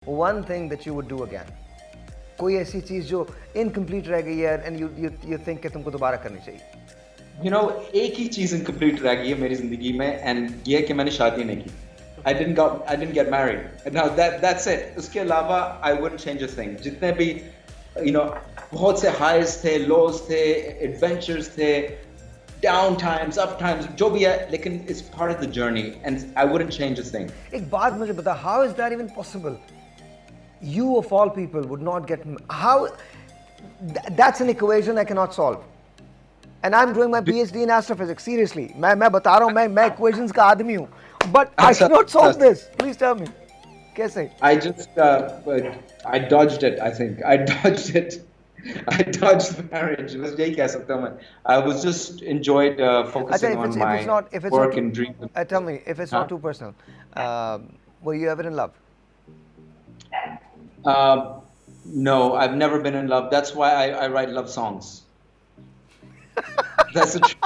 One thing that you would do again. कोई ऐसी चीज जो incomplete रह गई है and you think कि तुमको दोबारा करनी चाहिए. You know, एक ही चीज incomplete रह गई है मेरी जिंदगी में and ये है कि मैंने शादी नहीं की. I didn't get married. And now that's it. उसके अलावा I wouldn't change a thing. जितने भी you know बहुत से highs थे, lows थे, adventures थे, down times, up times, जो भी है, लेकिन it's part of the journey and I wouldn't change a thing. एक बात मुझे बता, how is that even possible? You of all people would not get how that's an equation I cannot solve. And I'm doing my PhD in astrophysics. Seriously, मैं बता रहा हूँ मैं equations का आदमी हूँ. But I cannot solve this. Please tell me. कैसे? I just I dodged it. I think I dodged it. I dodged the marriage. बस यही कह सकता हूँ मैं. I was just enjoyed focusing on my work and dreams. Tell me if it's not too personal. Were you ever in love? No, I've never been in love. That's why I write love songs. That's the truth.